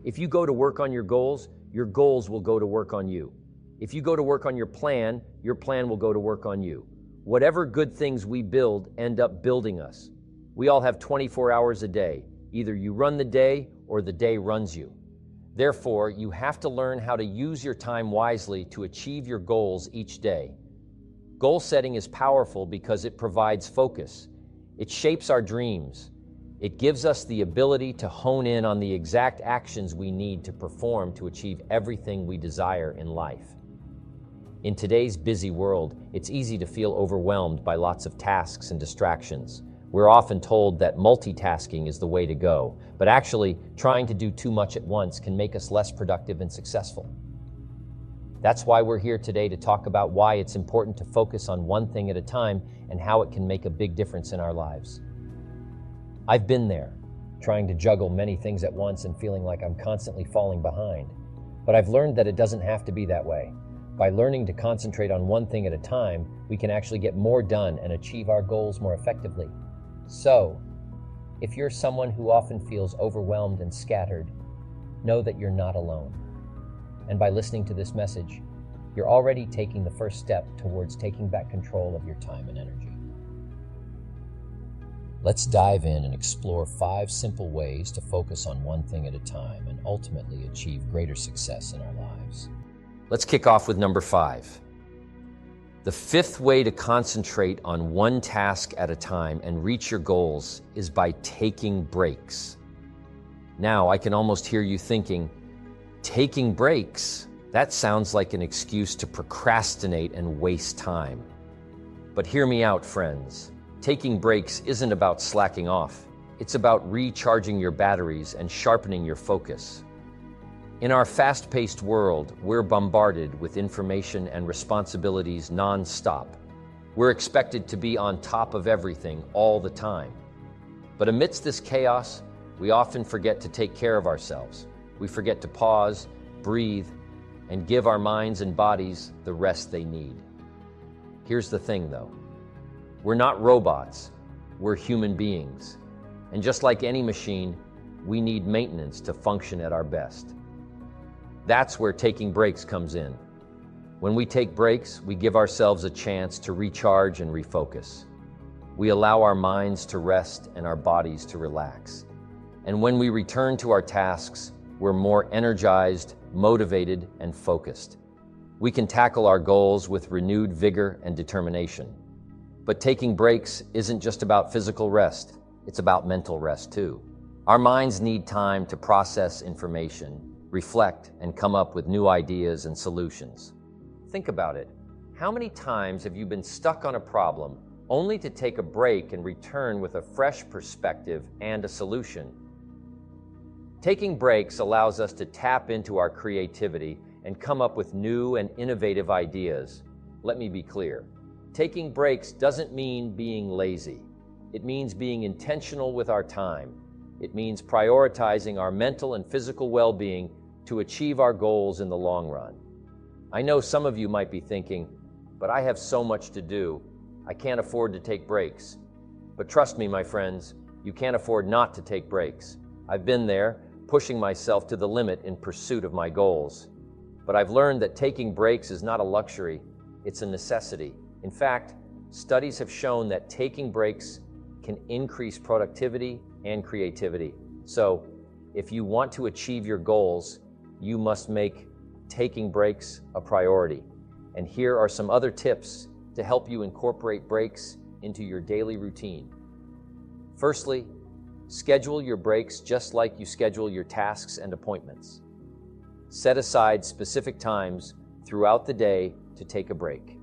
If you go to work on your goals will go to work on you. If you go to work on your plan will go to work on you. Whatever good things we build end up building us. We all have 24 hours a day. Either you run the day or the day runs you. Therefore, you have to learn how to use your time wisely to achieve your goals each day. Goal setting is powerful because it provides focus. It shapes our dreams. It gives us the ability to hone in on the exact actions we need to perform to achieve everything we desire in life. In today's busy world, it's easy to feel overwhelmed by lots of tasks and distractions. We're often told that multitasking is the way to go, but actually, trying to do too much at once can make us less productive and successful. That's why we're here today to talk about why it's important to focus on one thing at a time and how it can make a big difference in our lives. I've been there, trying to juggle many things at once and feeling like I'm constantly falling behind. But I've learned that it doesn't have to be that way. By learning to concentrate on one thing at a time, we can actually get more done and achieve our goals more effectively. So, if you're someone who often feels overwhelmed and scattered, know that you're not alone. And by listening to this message, you're already taking the first step towards taking back control of your time and energy. Let's dive in and explore 5 simple ways to focus on one thing at a time and ultimately achieve greater success in our lives. Let's kick off with number 5. The 5th way to concentrate on one task at a time and reach your goals is by taking breaks. Now, I can almost hear you thinking, taking breaks? That sounds like an excuse to procrastinate and waste time. But hear me out, friends. Taking breaks isn't about slacking off. It's about recharging your batteries and sharpening your focus. In our fast-paced world, we're bombarded with information and responsibilities non-stop. We're expected to be on top of everything all the time. But amidst this chaos, we often forget to take care of ourselves. We forget to pause, breathe, and give our minds and bodies the rest they need. Here's the thing, though. We're not robots, we're human beings. And just like any machine, we need maintenance to function at our best. That's where taking breaks comes in. When we take breaks, we give ourselves a chance to recharge and refocus. We allow our minds to rest and our bodies to relax. And when we return to our tasks, we're more energized, motivated, and focused. We can tackle our goals with renewed vigor and determination. But taking breaks isn't just about physical rest, it's about mental rest too. Our minds need time to process information, reflect, and come up with new ideas and solutions. Think about it. How many times have you been stuck on a problem only to take a break and return with a fresh perspective and a solution? Taking breaks allows us to tap into our creativity and come up with new and innovative ideas. Let me be clear. Taking breaks doesn't mean being lazy. It means being intentional with our time. It means prioritizing our mental and physical well-being to achieve our goals in the long run. I know some of you might be thinking, but I have so much to do. I can't afford to take breaks. But trust me, my friends, you can't afford not to take breaks. I've been there, pushing myself to the limit in pursuit of my goals. But I've learned that taking breaks is not a luxury, it's a necessity. In fact, studies have shown that taking breaks can increase productivity and creativity. So, if you want to achieve your goals, you must make taking breaks a priority. And here are some other tips to help you incorporate breaks into your daily routine. Firstly, schedule your breaks just like you schedule your tasks and appointments. Set aside specific times throughout the day to take a break.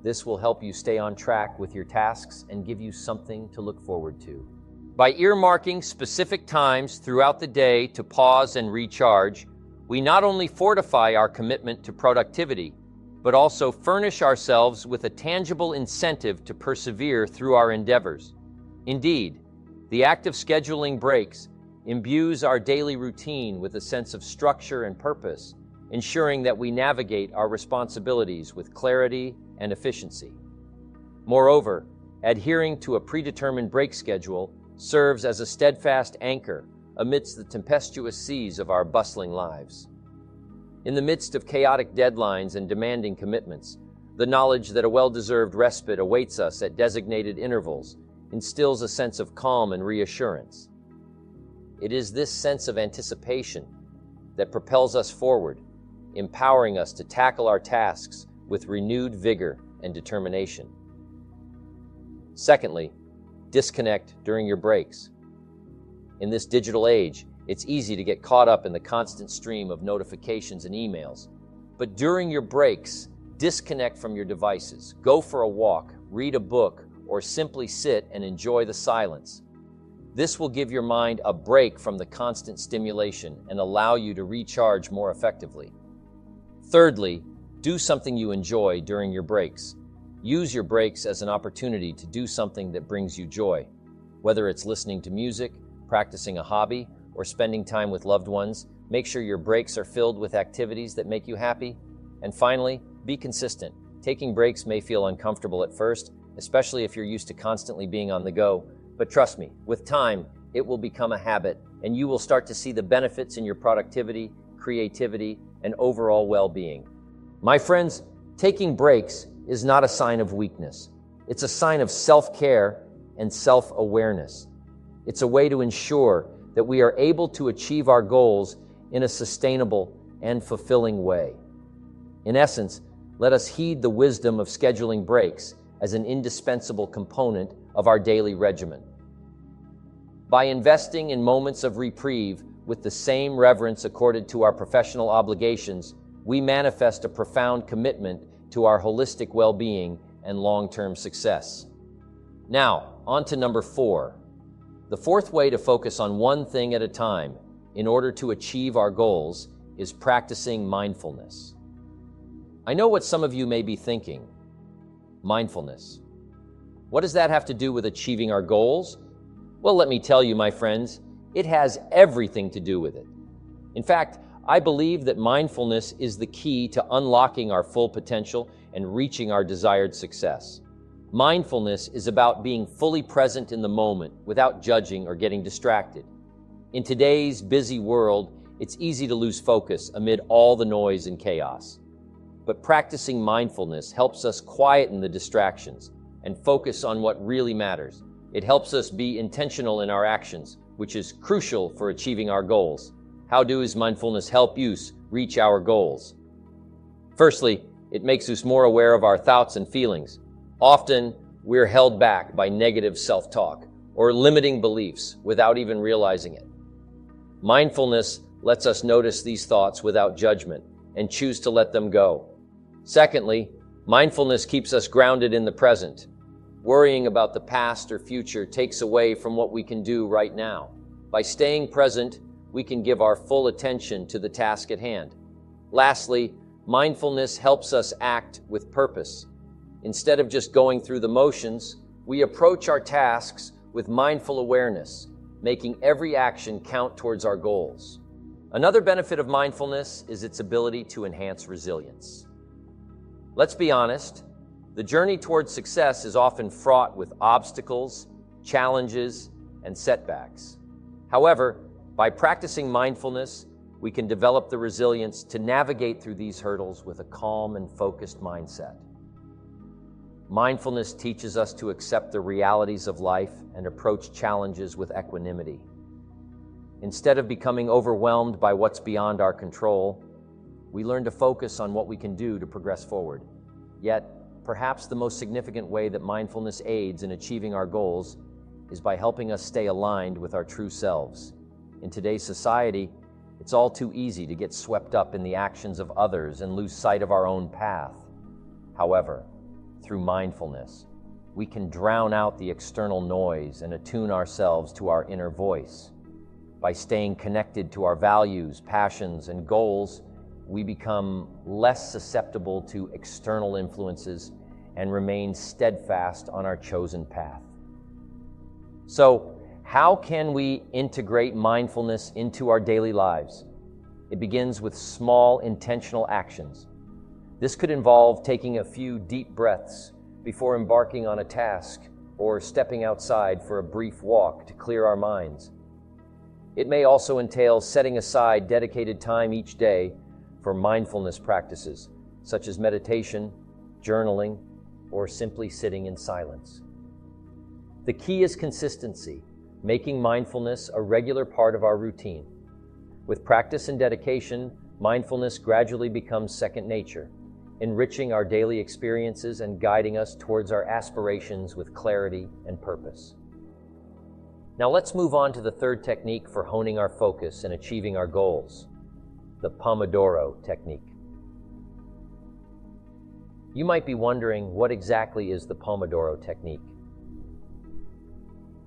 This will help you stay on track with your tasks and give you something to look forward to. By earmarking specific times throughout the day to pause and recharge, we not only fortify our commitment to productivity, but also furnish ourselves with a tangible incentive to persevere through our endeavors. Indeed, the act of scheduling breaks imbues our daily routine with a sense of structure and purpose, ensuring that we navigate our responsibilities with clarity and efficiency. Moreover, adhering to a predetermined break schedule serves as a steadfast anchor, amidst the tempestuous seas of our bustling lives. In the midst of chaotic deadlines and demanding commitments, the knowledge that a well-deserved respite awaits us at designated intervals instills a sense of calm and reassurance. It is this sense of anticipation that propels us forward, empowering us to tackle our tasks with renewed vigor and determination. Secondly, disconnect during your breaks. In this digital age, it's easy to get caught up in the constant stream of notifications and emails. But during your breaks, disconnect from your devices. Go for a walk, read a book, or simply sit and enjoy the silence. This will give your mind a break from the constant stimulation and allow you to recharge more effectively. Thirdly, do something you enjoy during your breaks. Use your breaks as an opportunity to do something that brings you joy. Whether it's listening to music, practicing a hobby, or spending time with loved ones, make sure your breaks are filled with activities that make you happy. And finally, be consistent. Taking breaks may feel uncomfortable at first, especially if you're used to constantly being on the go. But trust me, with time, it will become a habit, and you will start to see the benefits in your productivity, creativity, and overall well-being. My friends, taking breaks is not a sign of weakness. It's a sign of self-care and self-awareness. It's a way to ensure that we are able to achieve our goals in a sustainable and fulfilling way. In essence, let us heed the wisdom of scheduling breaks as an indispensable component of our daily regimen. By investing in moments of reprieve with the same reverence accorded to our professional obligations, we manifest a profound commitment to our holistic well-being and long-term success. Now, on to number 4. The fourth way to focus on one thing at a time in order to achieve our goals is practicing mindfulness. I know what some of you may be thinking. Mindfulness. What does that have to do with achieving our goals? Well, let me tell you, my friends, it has everything to do with it. In fact, I believe that mindfulness is the key to unlocking our full potential and reaching our desired success. Mindfulness is about being fully present in the moment without judging or getting distracted. In today's busy world, it's easy to lose focus amid all the noise and chaos. But practicing mindfulness helps us quieten the distractions and focus on what really matters. It helps us be intentional in our actions, which is crucial for achieving our goals. How does mindfulness help you reach our goals? Firstly, it makes us more aware of our thoughts and feelings. Often, we're held back by negative self-talk or limiting beliefs without even realizing it. Mindfulness lets us notice these thoughts without judgment and choose to let them go. Secondly, mindfulness keeps us grounded in the present. Worrying about the past or future takes away from what we can do right now. By staying present, we can give our full attention to the task at hand. Lastly, mindfulness helps us act with purpose. Instead of just going through the motions, we approach our tasks with mindful awareness, making every action count towards our goals. Another benefit of mindfulness is its ability to enhance resilience. Let's be honest, the journey towards success is often fraught with obstacles, challenges, and setbacks. However, by practicing mindfulness, we can develop the resilience to navigate through these hurdles with a calm and focused mindset. Mindfulness teaches us to accept the realities of life and approach challenges with equanimity. Instead of becoming overwhelmed by what's beyond our control, we learn to focus on what we can do to progress forward. Yet, perhaps the most significant way that mindfulness aids in achieving our goals is by helping us stay aligned with our true selves. In today's society, it's all too easy to get swept up in the actions of others and lose sight of our own path. However, through mindfulness, we can drown out the external noise and attune ourselves to our inner voice. By staying connected to our values, passions, and goals, we become less susceptible to external influences and remain steadfast on our chosen path. So, how can we integrate mindfulness into our daily lives? It begins with small, intentional actions. This could involve taking a few deep breaths before embarking on a task or stepping outside for a brief walk to clear our minds. It may also entail setting aside dedicated time each day for mindfulness practices, such as meditation, journaling, or simply sitting in silence. The key is consistency, making mindfulness a regular part of our routine. With practice and dedication, mindfulness gradually becomes second nature, enriching our daily experiences and guiding us towards our aspirations with clarity and purpose. Now let's move on to the third technique for honing our focus and achieving our goals, the Pomodoro technique. You might be wondering, what exactly is the Pomodoro technique?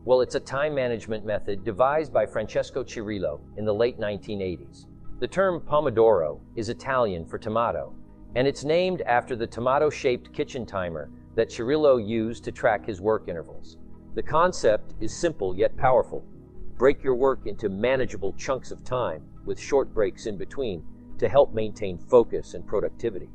Well, it's a time management method devised by Francesco Cirillo in the late 1980s. The term Pomodoro is Italian for tomato, and it's named after the tomato-shaped kitchen timer that Cirillo used to track his work intervals. The concept is simple yet powerful. Break your work into manageable chunks of time with short breaks in between to help maintain focus and productivity.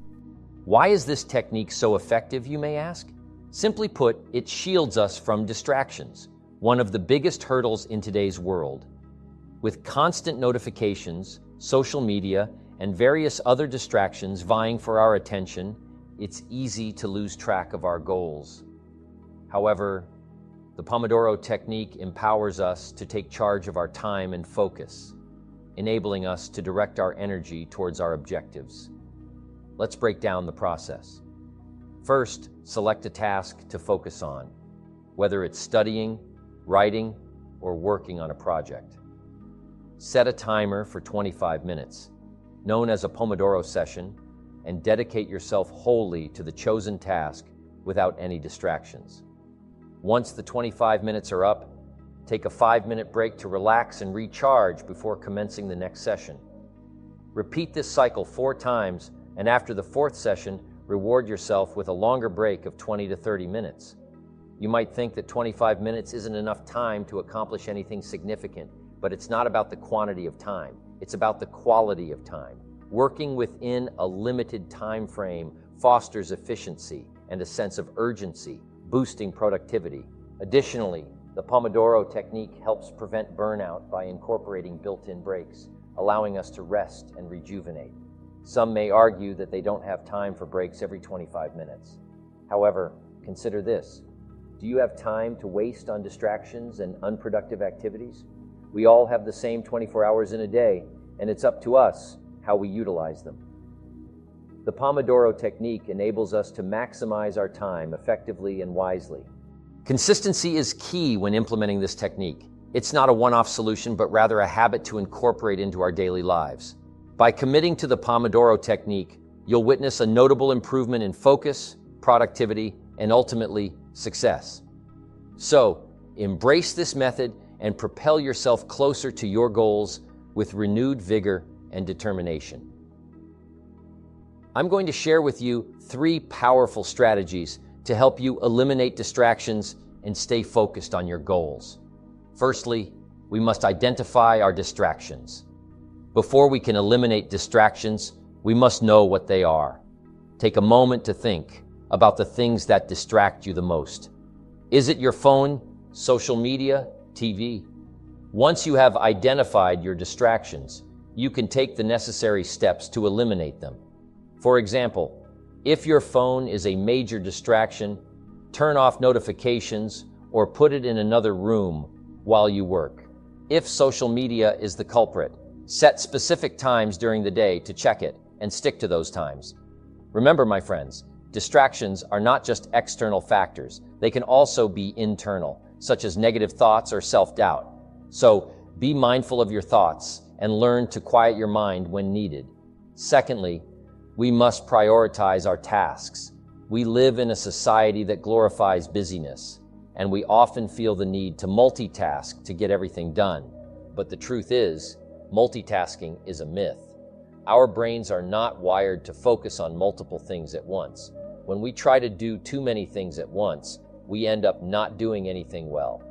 Why is this technique so effective, you may ask? Simply put, it shields us from distractions, one of the biggest hurdles in today's world. With constant notifications, social media, and various other distractions vying for our attention, it's easy to lose track of our goals. However, the Pomodoro technique empowers us to take charge of our time and focus, enabling us to direct our energy towards our objectives. Let's break down the process. First, select a task to focus on, whether it's studying, writing, or working on a project. Set a timer for 25 minutes, known as a Pomodoro session, and dedicate yourself wholly to the chosen task without any distractions. Once the 25 minutes are up, take a 5-minute break to relax and recharge before commencing the next session. Repeat this cycle 4 times, and after the 4th session, reward yourself with a longer break of 20 to 30 minutes. You might think that 25 minutes isn't enough time to accomplish anything significant, but it's not about the quantity of time. It's about the quality of time. Working within a limited time frame fosters efficiency and a sense of urgency, boosting productivity. Additionally, the Pomodoro technique helps prevent burnout by incorporating built-in breaks, allowing us to rest and rejuvenate. Some may argue that they don't have time for breaks every 25 minutes. However, consider this. Do you have time to waste on distractions and unproductive activities? We all have the same 24 hours in a day, and it's up to us how we utilize them. The Pomodoro technique enables us to maximize our time effectively and wisely. Consistency is key when implementing this technique. It's not a one-off solution, but rather a habit to incorporate into our daily lives. By committing to the Pomodoro technique, you'll witness a notable improvement in focus, productivity, and ultimately, success. So, embrace this method and propel yourself closer to your goals with renewed vigor and determination. I'm going to share with you 3 powerful strategies to help you eliminate distractions and stay focused on your goals. Firstly, we must identify our distractions. Before we can eliminate distractions, we must know what they are. Take a moment to think about the things that distract you the most. Is it your phone, social media, TV? Once you have identified your distractions, you can take the necessary steps to eliminate them. For example, if your phone is a major distraction, turn off notifications or put it in another room while you work. If social media is the culprit, set specific times during the day to check it and stick to those times. Remember, my friends, distractions are not just external factors. They can also be internal, such as negative thoughts or self-doubt. So be mindful of your thoughts and learn to quiet your mind when needed. Secondly, we must prioritize our tasks. We live in a society that glorifies busyness, and we often feel the need to multitask to get everything done. But the truth is, multitasking is a myth. Our brains are not wired to focus on multiple things at once. When we try to do too many things at once, we end up not doing anything well.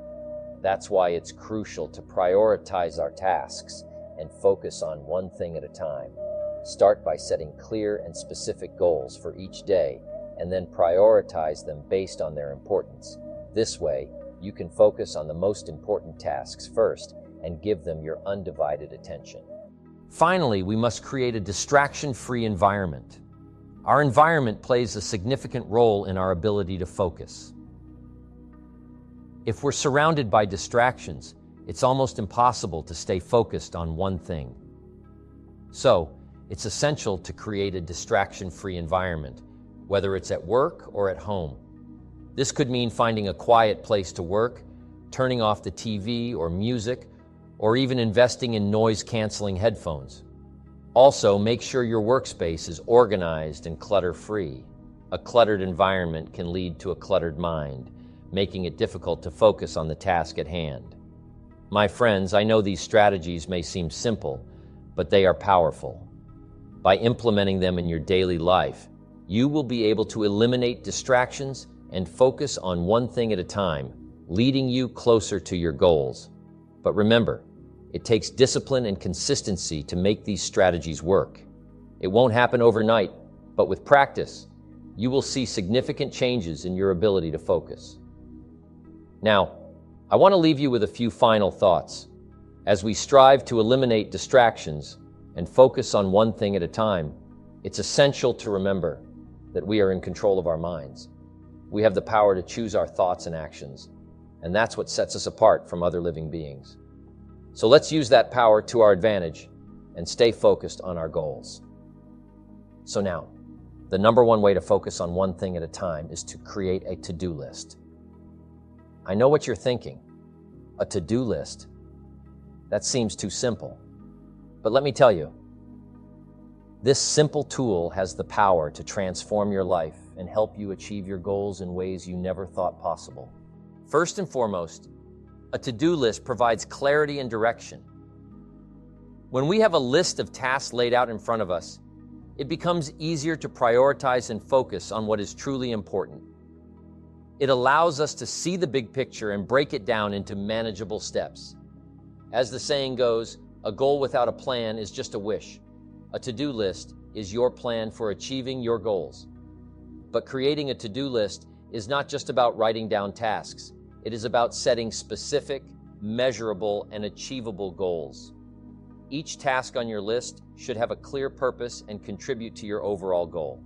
That's why it's crucial to prioritize our tasks and focus on one thing at a time. Start by setting clear and specific goals for each day, and then prioritize them based on their importance. This way, you can focus on the most important tasks first and give them your undivided attention. Finally, we must create a distraction-free environment. Our environment plays a significant role in our ability to focus. If we're surrounded by distractions, it's almost impossible to stay focused on one thing. So, it's essential to create a distraction-free environment, whether it's at work or at home. This could mean finding a quiet place to work, turning off the TV or music, or even investing in noise-canceling headphones. Also, make sure your workspace is organized and clutter-free. A cluttered environment can lead to a cluttered mind, making it difficult to focus on the task at hand. My friends, I know these strategies may seem simple, but they are powerful. By implementing them in your daily life, you will be able to eliminate distractions and focus on one thing at a time, leading you closer to your goals. But remember, it takes discipline and consistency to make these strategies work. It won't happen overnight, but with practice, you will see significant changes in your ability to focus. Now, I want to leave you with a few final thoughts. As we strive to eliminate distractions and focus on one thing at a time, it's essential to remember that we are in control of our minds. We have the power to choose our thoughts and actions, and that's what sets us apart from other living beings. So let's use that power to our advantage and stay focused on our goals. So now, the number one way to focus on one thing at a time is to create a to-do list. I know what you're thinking. A to-do list? That seems too simple. But let me tell you, this simple tool has the power to transform your life and help you achieve your goals in ways you never thought possible. First and foremost, a to-do list provides clarity and direction. When we have a list of tasks laid out in front of us, it becomes easier to prioritize and focus on what is truly important. It allows us to see the big picture and break it down into manageable steps. As the saying goes, a goal without a plan is just a wish. A to-do list is your plan for achieving your goals. But creating a to-do list is not just about writing down tasks. It is about setting specific, measurable, and achievable goals. Each task on your list should have a clear purpose and contribute to your overall goal.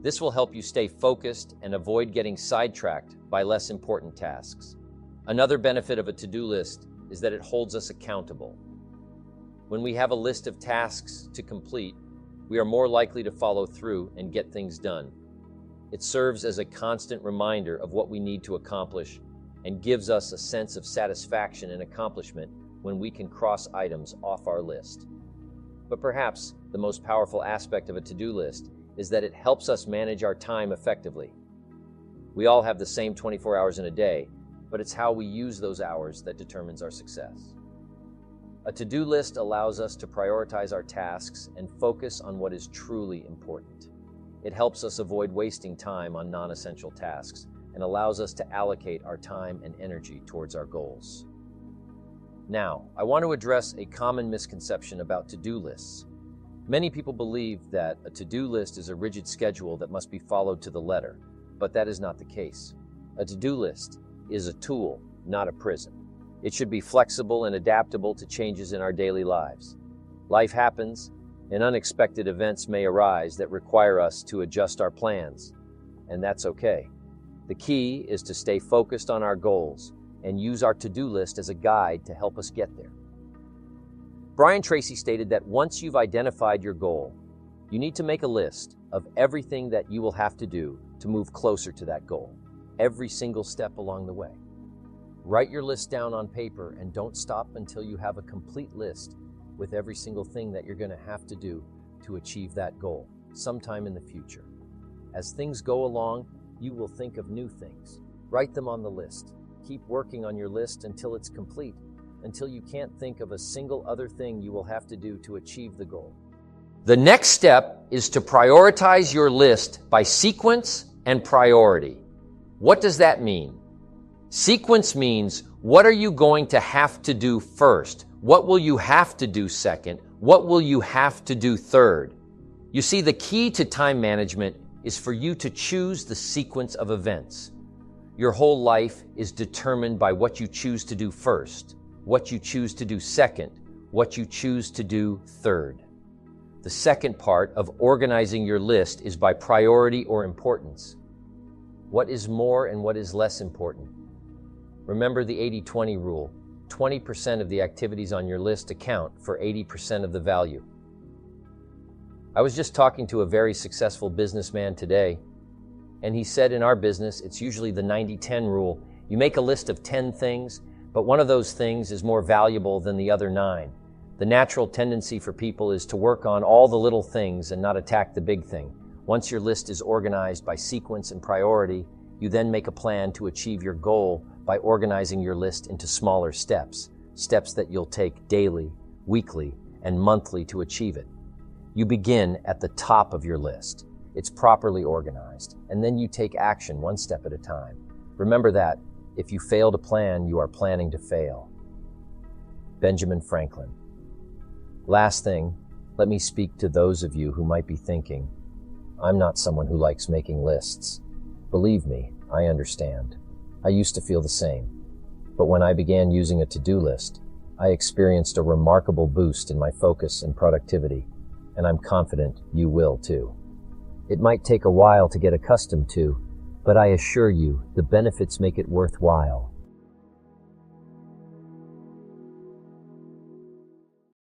This will help you stay focused and avoid getting sidetracked by less important tasks. Another benefit of a to-do list is that it holds us accountable. When we have a list of tasks to complete, we are more likely to follow through and get things done. It serves as a constant reminder of what we need to accomplish and gives us a sense of satisfaction and accomplishment when we can cross items off our list. But perhaps the most powerful aspect of a to-do list is that it helps us manage our time effectively. We all have the same 24 hours in a day, but it's how we use those hours that determines our success. A to-do list allows us to prioritize our tasks and focus on what is truly important. It helps us avoid wasting time on non-essential tasks and allows us to allocate our time and energy towards our goals. Now, I want to address a common misconception about to-do lists. Many people believe that a to-do list is a rigid schedule that must be followed to the letter, but that is not the case. A to-do list is a tool, not a prison. It should be flexible and adaptable to changes in our daily lives. Life happens, and unexpected events may arise that require us to adjust our plans, and that's okay. The key is to stay focused on our goals and use our to-do list as a guide to help us get there. Brian Tracy stated that once you've identified your goal, you need to make a list of everything that you will have to do to move closer to that goal, every single step along the way. Write your list down on paper and don't stop until you have a complete list with every single thing that you're going to have to do to achieve that goal sometime in the future. As things go along, you will think of new things. Write them on the list. Keep working on your list until it's complete, until you can't think of a single other thing you will have to do to achieve the goal. The next step is to prioritize your list by sequence and priority. What does that mean? Sequence means, what are you going to have to do first? What will you have to do second? What will you have to do third? You see, the key to time management is for you to choose the sequence of events. Your whole life is determined by what you choose to do first. what you choose to do second, what you choose to do third. The second part of organizing your list is by priority or importance. What is more and what is less important? Remember the 80-20 rule. 20% of the activities on your list account for 80% of the value. I was just talking to a very successful businessman today, and he said in our business, it's usually the 90-10 rule. You make a list of 10 things, but one of those things is more valuable than the other 9. The natural tendency for people is to work on all the little things and not attack the big thing. Once your list is organized by sequence and priority, you then make a plan to achieve your goal by organizing your list into smaller steps, steps that you'll take daily, weekly, and monthly to achieve it. You begin at the top of your list. It's properly organized, and then you take action one step at a time. Remember that if you fail to plan, you are planning to fail. Benjamin Franklin. Last thing, let me speak to those of you who might be thinking, I'm not someone who likes making lists. Believe me, I understand. I used to feel the same. But when I began using a to-do list, I experienced a remarkable boost in my focus and productivity, and I'm confident you will too. It might take a while to get accustomed to, but I assure you, the benefits make it worthwhile.